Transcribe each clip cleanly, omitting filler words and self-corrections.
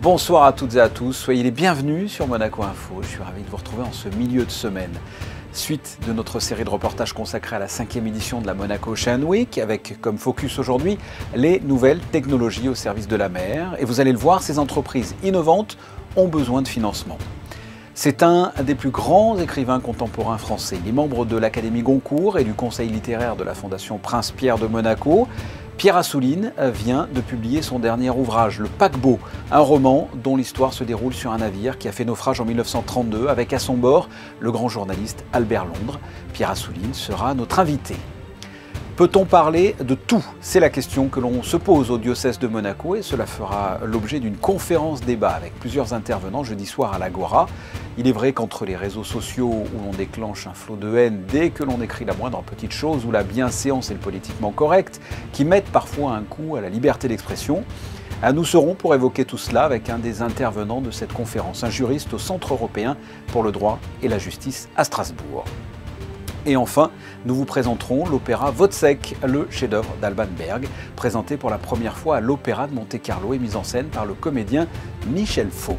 Bonsoir à toutes et à tous, soyez les bienvenus sur Monaco Info. Je suis ravi de vous retrouver en ce milieu de semaine. Suite de notre série de reportages consacrée à la 5e édition de la Monaco Ocean Week, avec comme focus aujourd'hui les nouvelles technologies au service de la mer. Et vous allez le voir, ces entreprises innovantes ont besoin de financement. C'est un des plus grands écrivains contemporains français. Il est membre de l'Académie Goncourt et du conseil littéraire de la Fondation Prince-Pierre de Monaco. Pierre Assouline vient de publier son dernier ouvrage, Le Paquebot, un roman dont l'histoire se déroule sur un navire qui a fait naufrage en 1932 avec à son bord le grand journaliste Albert Londres. Pierre Assouline sera notre invité. Peut-on parler de tout? C'est la question que l'on se pose au diocèse de Monaco et cela fera l'objet d'une conférence débat avec plusieurs intervenants jeudi soir à l'Agora. Il est vrai qu'entre les réseaux sociaux où l'on déclenche un flot de haine dès que l'on écrit la moindre petite chose, ou la bienséance et le politiquement correct, qui mettent parfois un coup à la liberté d'expression, nous serons pour évoquer tout cela avec un des intervenants de cette conférence, un juriste au Centre européen pour le droit et la justice à Strasbourg. Et enfin, nous vous présenterons l'opéra Wozzeck, le chef-d'œuvre d'Alban Berg, présenté pour la première fois à l'Opéra de Monte-Carlo et mis en scène par le comédien Michel Faux.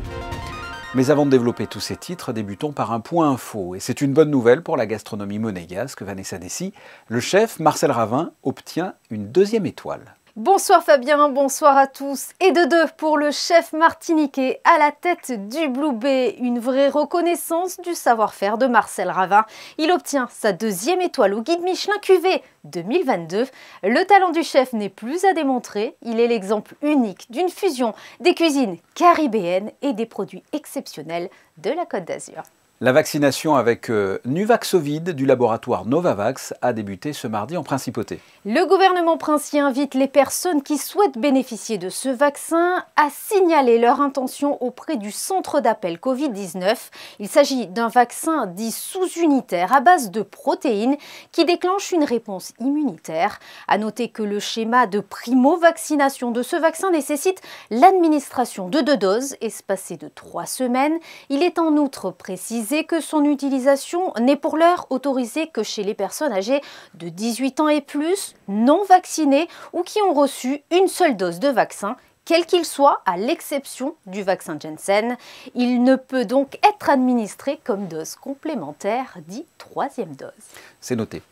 Mais avant de développer tous ces titres, débutons par un point info. Et c'est une bonne nouvelle pour la gastronomie monégasque, Vanessa Dessy. Le chef Marcel Ravin obtient une 2e étoile. Bonsoir Fabien, bonsoir à tous. Et de deux pour le chef martiniquais à la tête du Blue Bay. Une vraie reconnaissance du savoir-faire de Marcel Ravin. Il obtient sa 2e étoile au guide Michelin Cuvée 2022. Le talent du chef n'est plus à démontrer. Il est l'exemple unique d'une fusion des cuisines caribéennes et des produits exceptionnels de la Côte d'Azur. La vaccination avec Nuvaxovid du laboratoire Novavax a débuté ce mardi en Principauté. Le gouvernement princier invite les personnes qui souhaitent bénéficier de ce vaccin à signaler leur intention auprès du centre d'appel Covid-19. Il s'agit d'un vaccin dit sous-unitaire à base de protéines qui déclenche une réponse immunitaire. À noter que le schéma de primo-vaccination de ce vaccin nécessite l'administration de 2 doses espacées de 3 semaines. Il est en outre précisé que son utilisation n'est pour l'heure autorisée que chez les personnes âgées de 18 ans et plus, non vaccinées ou qui ont reçu une seule dose de vaccin, quel qu'il soit, à l'exception du vaccin Janssen. Il ne peut donc être administré comme dose complémentaire, dit 3e dose. C'est noté.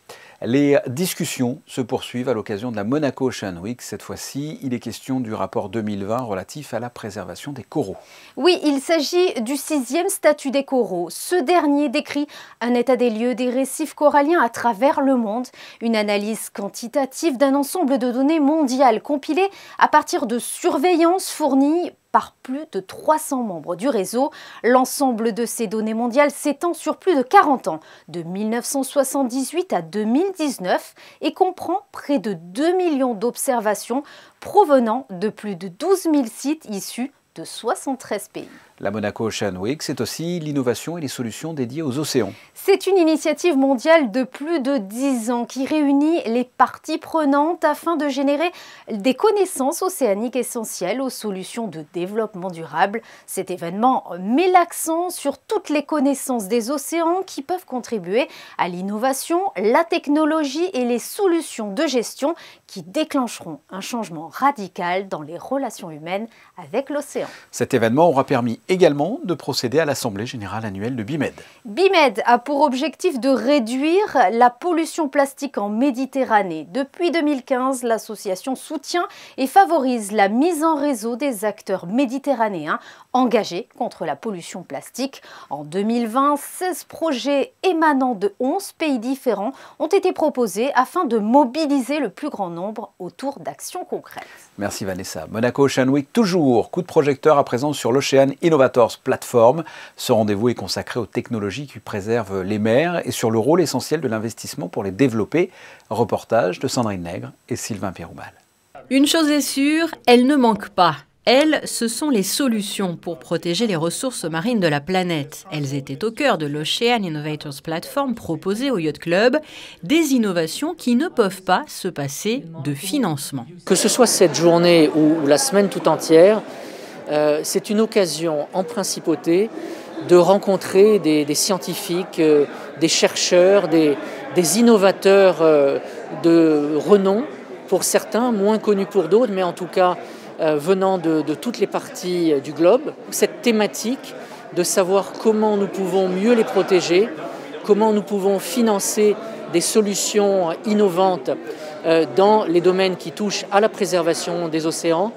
Les discussions se poursuivent à l'occasion de la Monaco Ocean Week. Cette fois-ci, il est question du rapport 2020 relatif à la préservation des coraux. Oui, il s'agit du 6e statut des coraux. Ce dernier décrit un état des lieux des récifs coralliens à travers le monde, une analyse quantitative d'un ensemble de données mondiales compilées à partir de surveillances fournies par plus de 300 membres du réseau. L'ensemble de ces données mondiales s'étend sur plus de 40 ans, de 1978 à 2019, et comprend près de 2 millions d'observations provenant de plus de 12 000 sites issus de 73 pays. La Monaco Ocean Week, c'est aussi l'innovation et les solutions dédiées aux océans. C'est une initiative mondiale de plus de 10 ans qui réunit les parties prenantes afin de générer des connaissances océaniques essentielles aux solutions de développement durable. Cet événement met l'accent sur toutes les connaissances des océans qui peuvent contribuer à l'innovation, la technologie et les solutions de gestion qui déclencheront un changement radical dans les relations humaines avec l'océan. Cet événement aura permis également de procéder à l'Assemblée générale annuelle de BIMED. BIMED a pour objectif de réduire la pollution plastique en Méditerranée. Depuis 2015, l'association soutient et favorise la mise en réseau des acteurs méditerranéens engagés contre la pollution plastique. En 2020, 16 projets émanant de 11 pays différents ont été proposés afin de mobiliser le plus grand nombre autour d'actions concrètes. Merci Vanessa. Monaco Ocean Week toujours. Coup de projecteur à présent sur l'Ocean Innovators Platform. Ce rendez-vous est consacré aux technologies qui préservent les mers et sur le rôle essentiel de l'investissement pour les développer. Reportage de Sandrine Nègre et Sylvain Péroumal. Une chose est sûre, elle ne manque pas. Elles, ce sont les solutions pour protéger les ressources marines de la planète. Elles étaient au cœur de l'Ocean Innovators Platform proposée au Yacht Club, des innovations qui ne peuvent pas se passer de financement. Que ce soit cette journée ou la semaine tout entière, c'est une occasion en principauté de rencontrer des scientifiques, des chercheurs, des innovateurs de renom, pour certains, moins connus pour d'autres, mais en tout cas venant de toutes les parties du globe. Cette thématique de savoir comment nous pouvons mieux les protéger, comment nous pouvons financer des solutions innovantes dans les domaines qui touchent à la préservation des océans,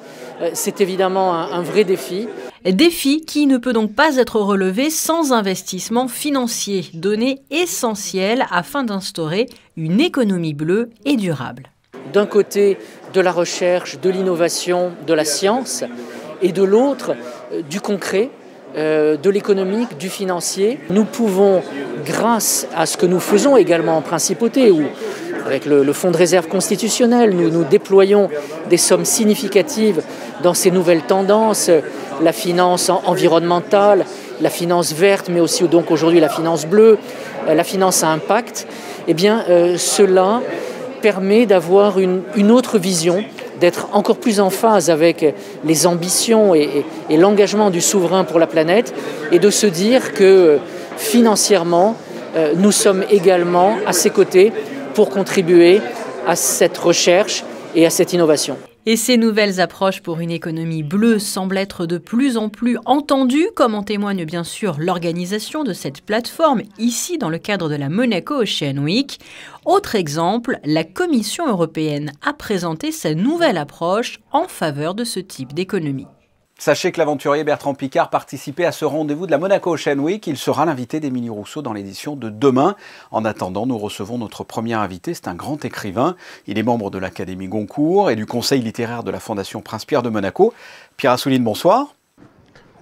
c'est évidemment un vrai défi. Défi qui ne peut donc pas être relevé sans investissement financier, donnée essentielle afin d'instaurer une économie bleue et durable. D'un côté, de la recherche, de l'innovation, de la science, et de l'autre, du concret, de l'économique, du financier. Nous pouvons, grâce à ce que nous faisons également en principauté, où avec le fonds de réserve constitutionnel, nous déployons des sommes significatives dans ces nouvelles tendances, la finance environnementale, la finance verte, mais aussi donc aujourd'hui la finance bleue, la finance à impact. Eh bien, cela permet d'avoir une autre vision, d'être encore plus en phase avec les ambitions et l'engagement du souverain pour la planète, et de se dire que financièrement, nous sommes également à ses côtés pour contribuer à cette recherche et à cette innovation. Et ces nouvelles approches pour une économie bleue semblent être de plus en plus entendues, comme en témoigne bien sûr l'organisation de cette plateforme, ici dans le cadre de la Monaco Ocean Week. Autre exemple, la Commission européenne a présenté sa nouvelle approche en faveur de ce type d'économie. Sachez que l'aventurier Bertrand Piccard participait à ce rendez-vous de la Monaco Ocean Week. Il sera l'invité d'Émilie Rousseau dans l'édition de demain. En attendant, nous recevons notre premier invité. C'est un grand écrivain. Il est membre de l'Académie Goncourt et du conseil littéraire de la Fondation Prince-Pierre de Monaco. Pierre Assouline, bonsoir.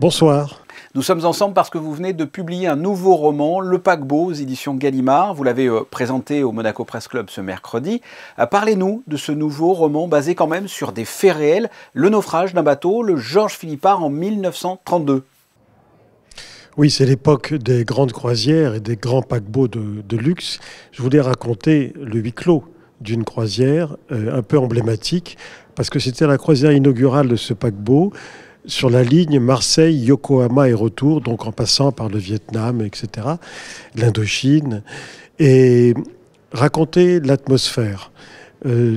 Bonsoir. Nous sommes ensemble parce que vous venez de publier un nouveau roman, Le Paquebot, aux éditions Gallimard. Vous l'avez présenté au Monaco Press Club ce mercredi. Parlez-nous de ce nouveau roman basé quand même sur des faits réels. Le naufrage d'un bateau, le Georges Philippard en 1932. Oui, c'est l'époque des grandes croisières et des grands paquebots de luxe. Je voulais raconter le huis clos d'une croisière un peu emblématique parce que c'était la croisière inaugurale de ce paquebot sur la ligne Marseille, Yokohama et retour, donc en passant par le Vietnam, etc., l'Indochine, et raconter l'atmosphère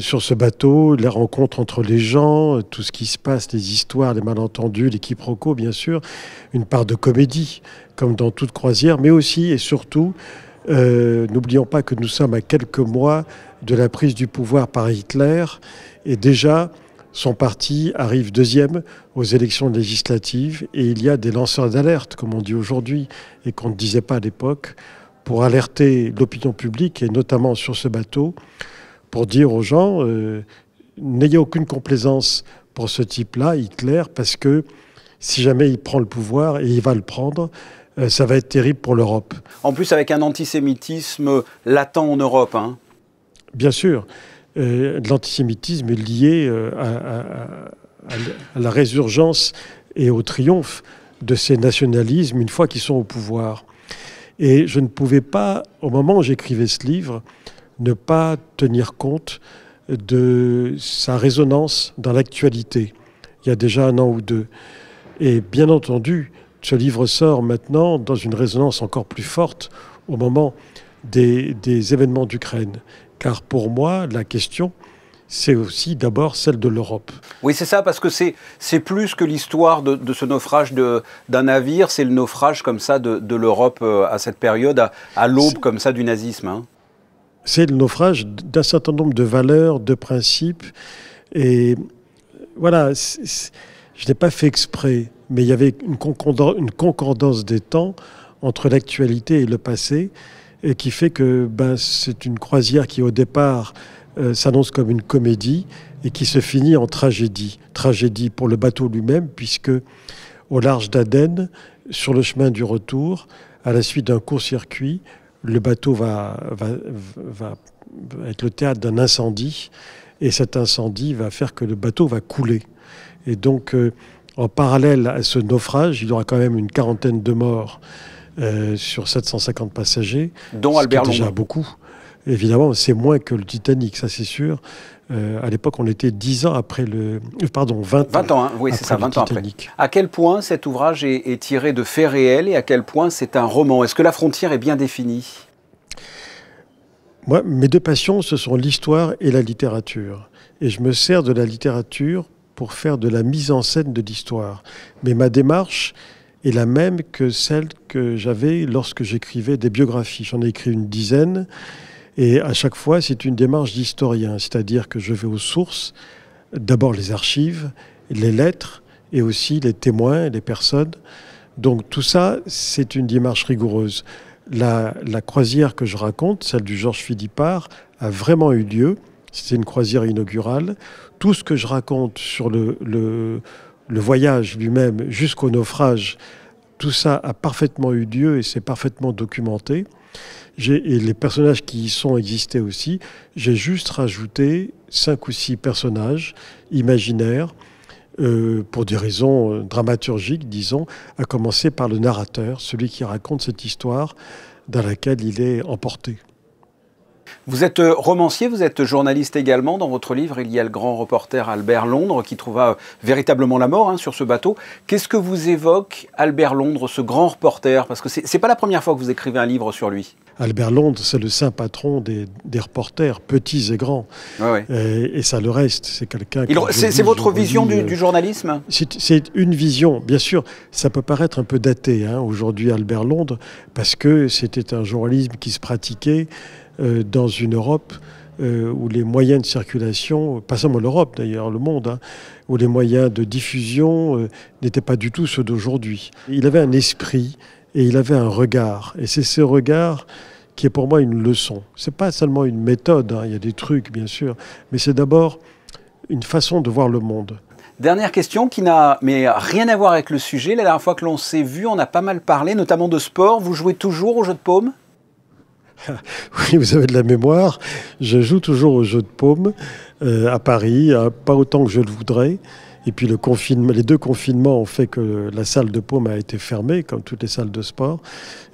sur ce bateau, les rencontres entre les gens, tout ce qui se passe, les histoires, les malentendus, les quiproquos, bien sûr, une part de comédie, comme dans toute croisière, mais aussi et surtout, n'oublions pas que nous sommes à quelques mois de la prise du pouvoir par Hitler, et déjà, son parti arrive deuxième aux élections législatives et il y a des lanceurs d'alerte, comme on dit aujourd'hui, et qu'on ne disait pas à l'époque, pour alerter l'opinion publique, et notamment sur ce bateau, pour dire aux gens, n'ayez aucune complaisance pour ce type-là, Hitler, parce que si jamais il prend le pouvoir, et il va le prendre, ça va être terrible pour l'Europe. En plus, avec un antisémitisme latent en Europe, hein. Bien sûr. De l'antisémitisme lié à la résurgence et au triomphe de ces nationalismes une fois qu'ils sont au pouvoir. Et je ne pouvais pas, au moment où j'écrivais ce livre, ne pas tenir compte de sa résonance dans l'actualité, il y a déjà un an ou deux. Et bien entendu, ce livre sort maintenant dans une résonance encore plus forte au moment des événements d'Ukraine. Car pour moi, la question, c'est aussi d'abord celle de l'Europe. Oui, c'est ça, parce que c'est plus que l'histoire de ce naufrage d'un navire, c'est le naufrage comme ça de l'Europe à cette période, à l'aube comme ça du nazisme. Hein. C'est le naufrage d'un certain nombre de valeurs, de principes. Et voilà, je n'ai pas fait exprès, mais il y avait une concordance des temps entre l'actualité et le passé, et qui fait que c'est une croisière qui, au départ, s'annonce comme une comédie et qui se finit en tragédie. Tragédie pour le bateau lui-même, puisque au large d'Aden, sur le chemin du retour, à la suite d'un court-circuit, le bateau va être le théâtre d'un incendie, et cet incendie va faire que le bateau va couler. Et donc, en parallèle à ce naufrage, il y aura quand même une quarantaine de morts sur 750 passagers, dont Albert Long. Déjà beaucoup. Évidemment, c'est moins que le Titanic, ça c'est sûr. À l'époque, on était 10 ans après le... Pardon, 20 ans. Hein, oui, c'est ça, 20 ans après. Titanic. À quel point cet ouvrage est tiré de faits réels et à quel point c'est un roman? Est-ce que la frontière est bien définie? Moi, mes deux passions, ce sont l'histoire et la littérature. Et je me sers de la littérature pour faire de la mise en scène de l'histoire. Mais ma démarche est la même que celle que j'avais lorsque j'écrivais des biographies. J'en ai écrit une dizaine, et à chaque fois, c'est une démarche d'historien, c'est-à-dire que je vais aux sources, d'abord les archives, les lettres, et aussi les témoins, les personnes. Donc tout ça, c'est une démarche rigoureuse. La croisière que je raconte, celle du Georges Philippard, a vraiment eu lieu. C'était une croisière inaugurale. Tout ce que je raconte sur le voyage lui-même jusqu'au naufrage, tout ça a parfaitement eu lieu et c'est parfaitement documenté. Et les personnages qui y sont existaient aussi. J'ai juste rajouté 5 ou 6 personnages imaginaires pour des raisons dramaturgiques, disons, à commencer par le narrateur, celui qui raconte cette histoire dans laquelle il est emporté. Vous êtes romancier, vous êtes journaliste également. Dans votre livre, il y a le grand reporter Albert Londres qui trouva véritablement la mort sur ce bateau. Qu'est-ce que vous évoque Albert Londres, ce grand reporter? Parce que c'est pas la première fois que vous écrivez un livre sur lui. Albert Londres, c'est le saint patron des reporters, petits et grands. Ouais. Et ça le reste, c'est quelqu'un... C'est votre vision du journalisme? C'est une vision, bien sûr. Ça peut paraître un peu daté aujourd'hui, Albert Londres, parce que c'était un journalisme qui se pratiquait dans une Europe où les moyens de circulation, pas seulement l'Europe d'ailleurs, le monde, où les moyens de diffusion n'étaient pas du tout ceux d'aujourd'hui. Il avait un esprit et il avait un regard. Et c'est ce regard qui est pour moi une leçon. C'est pas seulement une méthode, il y a des trucs bien sûr, mais c'est d'abord une façon de voir le monde. Dernière question qui n'a rien à voir avec le sujet. La dernière fois que l'on s'est vu, on a pas mal parlé, notamment de sport. Vous jouez toujours au jeu de paume? Oui, vous avez de la mémoire. Je joue toujours au jeu de paume à Paris, pas autant que je le voudrais. Et puis les 2 confinements ont fait que la salle de paume a été fermée, comme toutes les salles de sport.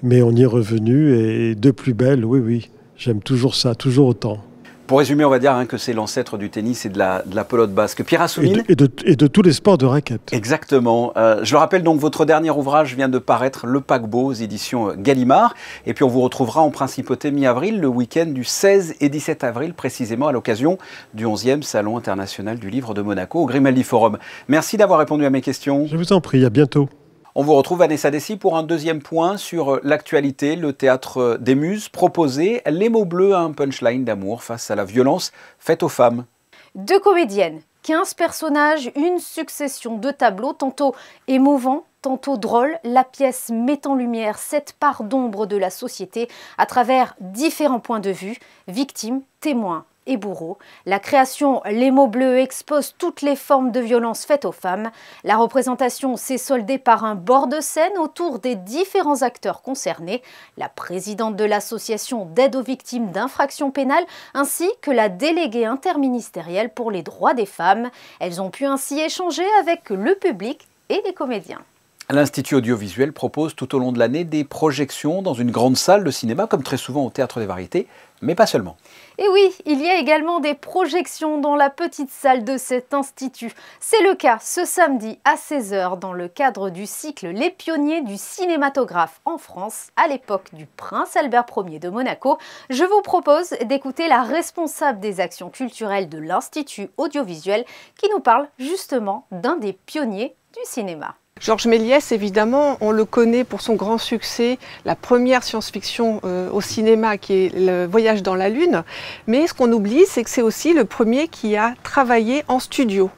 Mais on y est revenu et de plus belle, oui, j'aime toujours ça, toujours autant. Pour résumer, on va dire que c'est l'ancêtre du tennis et de la pelote basque. Pierre Assouline et de tous les sports de raquettes. Exactement. Je le rappelle donc, votre dernier ouvrage vient de paraître, Le Paquebot, aux éditions Gallimard. Et puis on vous retrouvera en principauté mi-avril, le week-end du 16 et 17 avril, précisément à l'occasion du 11e Salon international du livre de Monaco, au Grimaldi Forum. Merci d'avoir répondu à mes questions. Je vous en prie, à bientôt. On vous retrouve, Vanessa Dessy, pour un deuxième point sur l'actualité. Le théâtre des Muses proposait Les mots bleus, un punchline d'amour face à la violence faite aux femmes. 2 comédiennes, 15 personnages, une succession de tableaux, tantôt émouvants, tantôt drôles. La pièce met en lumière cette part d'ombre de la société à travers différents points de vue, victimes, témoins et bourreaux. La création Les mots bleus expose toutes les formes de violence faites aux femmes. La représentation s'est soldée par un bord de scène autour des différents acteurs concernés, la présidente de l'association d'aide aux victimes d'infractions pénales ainsi que la déléguée interministérielle pour les droits des femmes. Elles ont pu ainsi échanger avec le public et les comédiens. L'Institut audiovisuel propose tout au long de l'année des projections dans une grande salle de cinéma, comme très souvent au Théâtre des Variétés, mais pas seulement. Et oui, il y a également des projections dans la petite salle de cet institut. C'est le cas ce samedi à 16 h dans le cadre du cycle Les pionniers du cinématographe en France, à l'époque du prince Albert Ier de Monaco. Je vous propose d'écouter la responsable des actions culturelles de l'Institut audiovisuel qui nous parle justement d'un des pionniers du cinéma. Georges Méliès, évidemment, on le connaît pour son grand succès, la première science-fiction au cinéma qui est Le Voyage dans la Lune. Mais ce qu'on oublie, c'est que c'est aussi le premier qui a travaillé en studio.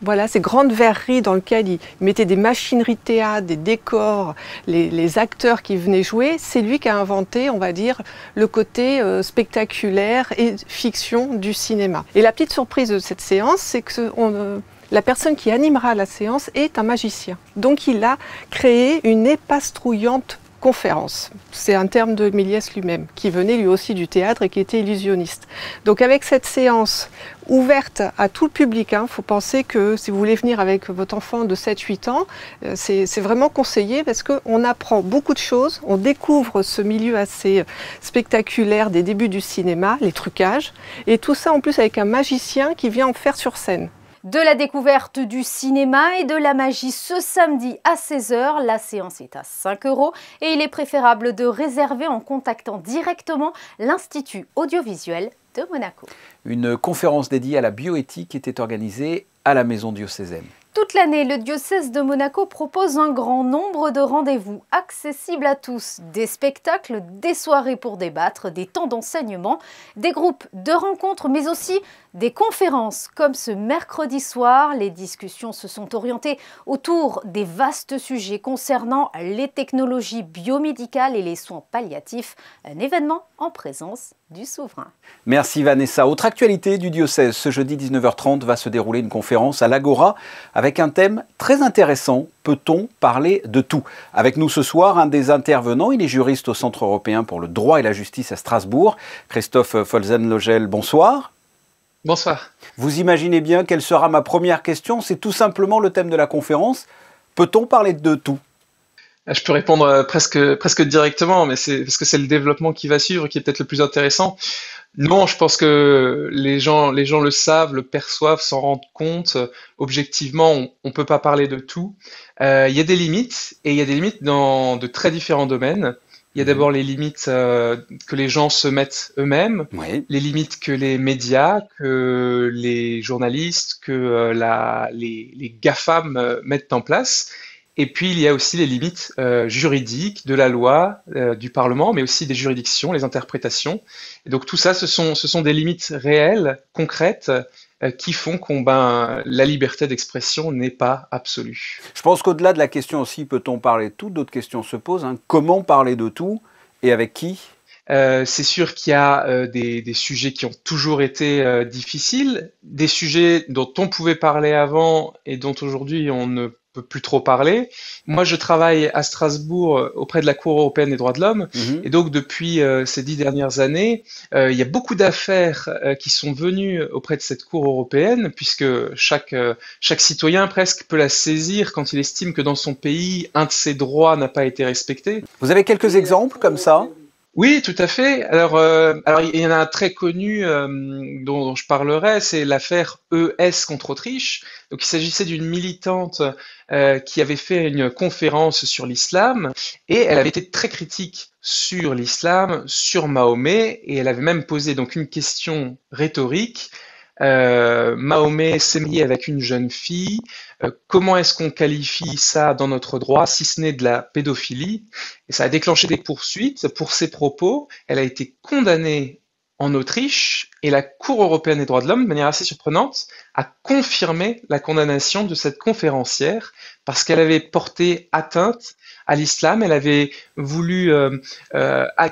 Voilà, ces grandes verreries dans lesquelles il mettait des machineries de théâtre, des décors, les acteurs qui venaient jouer. C'est lui qui a inventé, on va dire, le côté spectaculaire et fiction du cinéma. Et la petite surprise de cette séance, c'est que la personne qui animera la séance est un magicien. Donc il a créé une épastrouillante conférence. C'est un terme de Méliès lui-même, qui venait lui aussi du théâtre et qui était illusionniste. Donc avec cette séance ouverte à tout le public, il faut penser que si vous voulez venir avec votre enfant de 7-8 ans, c'est vraiment conseillé parce qu'on apprend beaucoup de choses, on découvre ce milieu assez spectaculaire des débuts du cinéma, les trucages, et tout ça en plus avec un magicien qui vient en faire sur scène. De la découverte du cinéma et de la magie ce samedi à 16 h. La séance est à 5 € et il est préférable de réserver en contactant directement l'Institut audiovisuel de Monaco. Une conférence dédiée à la bioéthique était organisée à la maison diocésaine. Toute l'année, le diocèse de Monaco propose un grand nombre de rendez-vous accessibles à tous. Des spectacles, des soirées pour débattre, des temps d'enseignement, des groupes de rencontres, mais aussi des conférences. Comme ce mercredi soir, les discussions se sont orientées autour des vastes sujets concernant les technologies biomédicales et les soins palliatifs. Un événement en présence du souverain. Merci Vanessa. Autre actualité du diocèse, ce jeudi 19h30 va se dérouler une conférence à l'Agora avec un thème très intéressant. Peut-on parler de tout? Avec nous ce soir, un des intervenants, il est juriste au Centre européen pour le droit et la justice à Strasbourg. Christophe Folzen-Logel, bonsoir. Bonsoir. Vous imaginez bien quelle sera ma première question? C'est tout simplement le thème de la conférence. Peut-on parler de tout? Je peux répondre presque directement, mais c'est parce que c'est le développement qui va suivre qui est peut-être le plus intéressant. Non, je pense que les gens le savent, le perçoivent, s'en rendent compte. Objectivement, on peut pas parler de tout. Il y a des limites, et il y a des limites dans de très différents domaines. Il y a d'abord les limites que les gens se mettent eux-mêmes, Oui. les limites que les médias, que les journalistes, que les GAFAM mettent en place. Et puis, il y a aussi les limites juridiques de la loi, du Parlement, mais aussi des juridictions, les interprétations. Et donc tout ça, ce sont des limites réelles, concrètes, qui font la liberté d'expression n'est pas absolue. Je pense qu'au-delà de la question aussi, peut-on parler de tout, d'autres questions se posent. Comment parler de tout et avec qui? C'est sûr qu'il y a des sujets qui ont toujours été difficiles, des sujets dont on pouvait parler avant et dont aujourd'hui on ne peut plus trop parler. Moi, je travaille à Strasbourg auprès de la Cour européenne des droits de l'homme, et donc depuis ces 10 dernières années, il y a beaucoup d'affaires qui sont venues auprès de cette Cour européenne, puisque chaque citoyen presque peut la saisir quand il estime que dans son pays, un de ses droits n'a pas été respecté. Vous avez quelques exemples comme ça? Oui, tout à fait. Alors, il y en a un très connu dont je parlerai, c'est l'affaire ES contre Autriche. Donc, il s'agissait d'une militante qui avait fait une conférence sur l'islam et elle avait été très critique sur l'islam, sur Mahomet, et elle avait même posé donc une question rhétorique. Mahomet s'est marié avec une jeune fille. Comment est-ce qu'on qualifie ça dans notre droit, si ce n'est de la pédophilie? Et ça a déclenché des poursuites pour ses propos. Elle a été condamnée en Autriche et la Cour européenne des droits de l'homme, de manière assez surprenante, a confirmé la condamnation de cette conférencière parce qu'elle avait porté atteinte à l'islam, elle avait voulu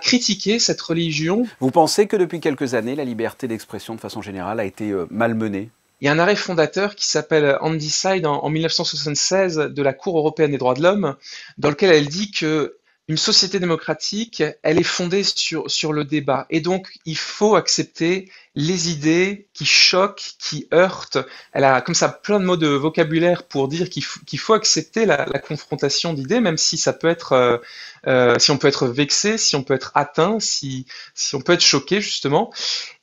critiquer cette religion. Vous pensez que depuis quelques années, la liberté d'expression de façon générale a été malmenée? Il y a un arrêt fondateur qui s'appelle Handyside en 1976 de la Cour européenne des droits de l'homme, dans lequel elle dit que une société démocratique, elle est fondée sur le débat. Et donc, il faut accepter les idées qui choquent, qui heurtent. Elle a comme ça plein de mots de vocabulaire pour dire qu'il faut accepter la confrontation d'idées, même si ça peut être, si on peut être vexé, si on peut être atteint, si on peut être choqué, justement.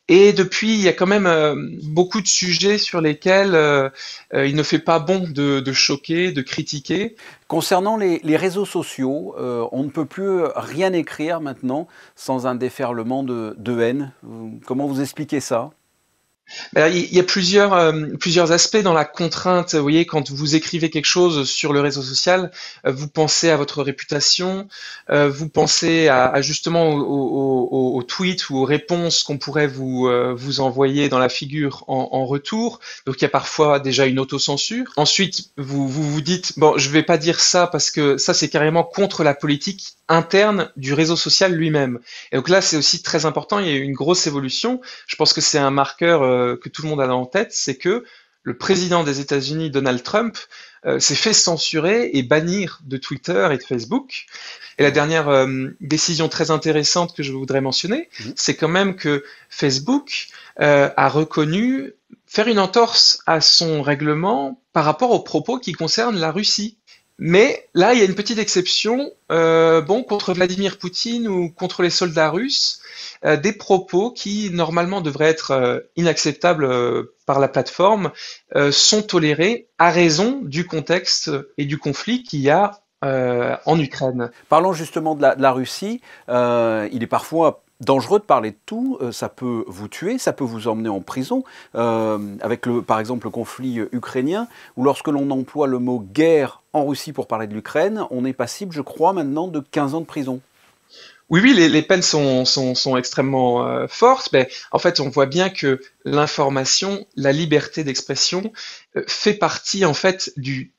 Et depuis, il y a quand même beaucoup de sujets sur lesquels il ne fait pas bon de choquer, de critiquer. Concernant les réseaux sociaux, on ne peut plus rien écrire maintenant sans un déferlement de haine. Comment vous expliquez ça? Alors, il y a plusieurs aspects dans la contrainte. Vous voyez, quand vous écrivez quelque chose sur le réseau social, vous pensez à votre réputation, vous pensez à justement aux tweets ou aux réponses qu'on pourrait vous envoyer dans la figure en retour. Donc, il y a parfois déjà une autocensure. Ensuite, vous dites, bon, je vais pas dire ça parce que ça, c'est carrément contre la politique interne du réseau social lui-même. Et donc là, c'est aussi très important, il y a eu une grosse évolution. Je pense que c'est un marqueur que tout le monde a en tête, c'est que le président des États-Unis, Donald Trump, s'est fait censurer et bannir de Twitter et de Facebook. Et la dernière décision très intéressante que je voudrais mentionner, c'est quand même que Facebook a reconnu faire une entorse à son règlement par rapport aux propos qui concernent la Russie. Mais là, il y a une petite exception, contre Vladimir Poutine ou contre les soldats russes, des propos qui normalement devraient être inacceptables par la plateforme sont tolérés à raison du contexte et du conflit qu'il y a en Ukraine. Parlons justement de la Russie. Il est parfois dangereux de parler de tout, ça peut vous tuer, ça peut vous emmener en prison, avec par exemple le conflit ukrainien, où lorsque l'on emploie le mot guerre en Russie pour parler de l'Ukraine, on est passible, je crois, maintenant de 15 ans de prison. Oui, les peines sont extrêmement fortes, mais en fait, on voit bien que l'information, la liberté d'expression fait partie en fait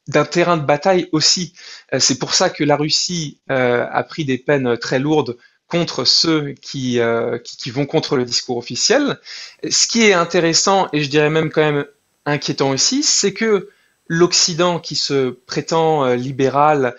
d'un terrain de bataille aussi. C'est pour ça que la Russie a pris des peines très lourdes contre ceux qui vont contre le discours officiel. Ce qui est intéressant, et je dirais même quand même inquiétant aussi, c'est que l'Occident, qui se prétend libéral,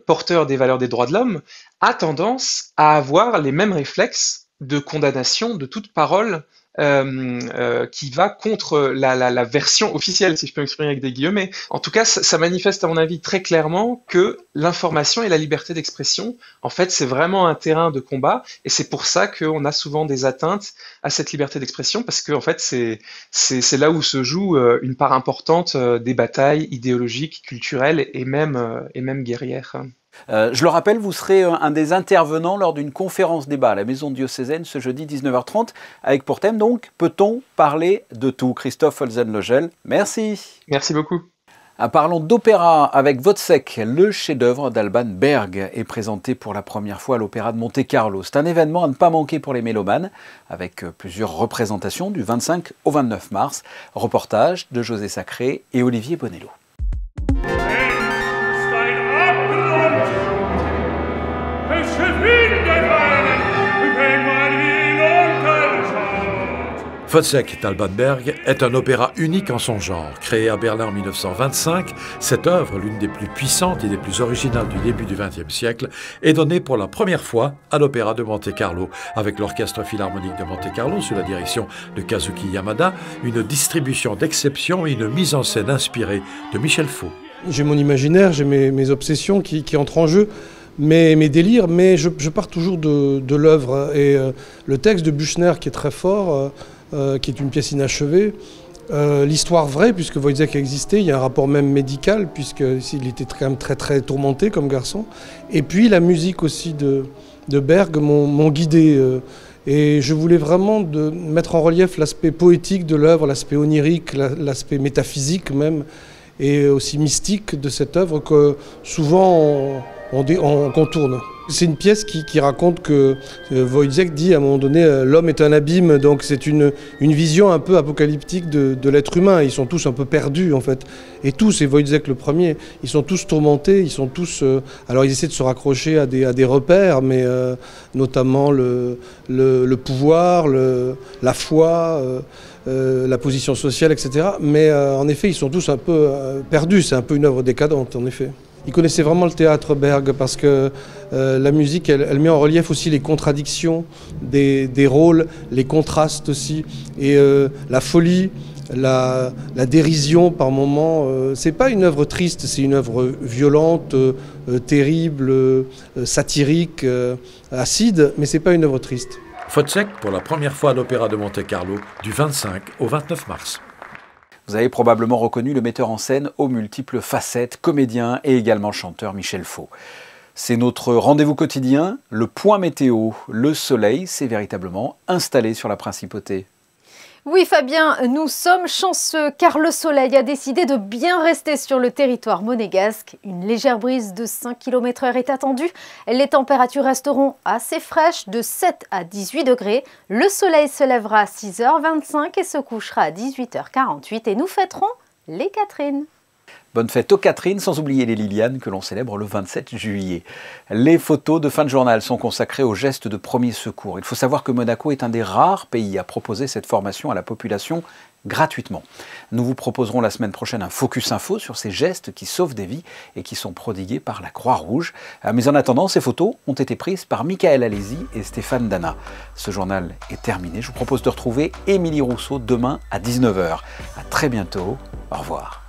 porteur des valeurs des droits de l'homme, a tendance à avoir les mêmes réflexes de condamnation de toute parole qui va contre la version officielle, si je peux m'exprimer avec des guillemets. En tout cas, ça manifeste à mon avis très clairement que l'information et la liberté d'expression, en fait, c'est vraiment un terrain de combat, et c'est pour ça qu'on a souvent des atteintes à cette liberté d'expression, parce que en fait, c'est là où se joue une part importante des batailles idéologiques, culturelles et même guerrières. Je le rappelle, vous serez un des intervenants lors d'une conférence débat à la Maison diocésaine ce jeudi 19h30, avec pour thème donc « Peut-on parler de tout ?» Christophe Holzenlogel, merci. Merci beaucoup. Parlons d'opéra avec Wozzeck, le chef-d'œuvre d'Alban Berg est présenté pour la première fois à l'Opéra de Monte-Carlo. C'est un événement à ne pas manquer pour les mélomanes, avec plusieurs représentations du 25 au 29 mars. Reportage de José Sacré et Olivier Bonello. Wozzeck d'Alban Berg est un opéra unique en son genre. Créé à Berlin en 1925, cette œuvre, l'une des plus puissantes et des plus originales du début du XXe siècle, est donnée pour la première fois à l'Opéra de Monte-Carlo, avec l'Orchestre Philharmonique de Monte-Carlo sous la direction de Kazuki Yamada, une distribution d'exception et une mise en scène inspirée de Michel Faux. J'ai mon imaginaire, j'ai mes obsessions qui entrent en jeu. Mes délires, mais je pars toujours de l'œuvre. Et le texte de Büchner qui est très fort, qui est une pièce inachevée, l'histoire vraie, puisque Wozzeck a existé, il y a un rapport même médical, puisqu'il était quand même très très tourmenté comme garçon. Et puis la musique aussi de Berg m'ont guidé. Et je voulais vraiment mettre en relief l'aspect poétique de l'œuvre, l'aspect onirique, l'aspect métaphysique même, et aussi mystique de cette œuvre que souvent on contourne. C'est une pièce qui raconte que Wozzeck dit à un moment donné l'homme est un abîme, donc c'est une vision un peu apocalyptique de l'être humain. Ils sont tous un peu perdus en fait, et tous, et Wozzeck le premier, ils sont tous tourmentés, ils sont tous. Alors ils essaient de se raccrocher à des repères, mais notamment le pouvoir, la foi. La position sociale, etc. Mais en effet, ils sont tous un peu perdus. C'est un peu une œuvre décadente, en effet. Ils connaissaient vraiment le théâtre Berg parce que la musique, elle met en relief aussi les contradictions des rôles, les contrastes aussi, et la folie, la dérision par moments. C'est pas une œuvre triste, c'est une œuvre violente, terrible, satirique, acide, mais c'est pas une œuvre triste. Wozzeck pour la première fois à l'Opéra de Monte-Carlo du 25 au 29 mars. Vous avez probablement reconnu le metteur en scène aux multiples facettes, comédien et également chanteur Michel Faux. C'est notre rendez-vous quotidien, le point météo. Le soleil s'est véritablement installé sur la principauté. Oui Fabien, nous sommes chanceux car le soleil a décidé de bien rester sur le territoire monégasque. Une légère brise de 5 km/h est attendue. Les températures resteront assez fraîches de 7 à 18 degrés. Le soleil se lèvera à 6h25 et se couchera à 18h48 et nous fêterons les Catherines. Bonne fête aux Catherines, sans oublier les Lilianes que l'on célèbre le 27 juillet. Les photos de fin de journal sont consacrées aux gestes de premier secours. Il faut savoir que Monaco est un des rares pays à proposer cette formation à la population gratuitement. Nous vous proposerons la semaine prochaine un Focus Info sur ces gestes qui sauvent des vies et qui sont prodigués par la Croix-Rouge. Mais en attendant, ces photos ont été prises par Michael Alési et Stéphane Dana. Ce journal est terminé. Je vous propose de retrouver Émilie Rousseau demain à 19h. À très bientôt. Au revoir.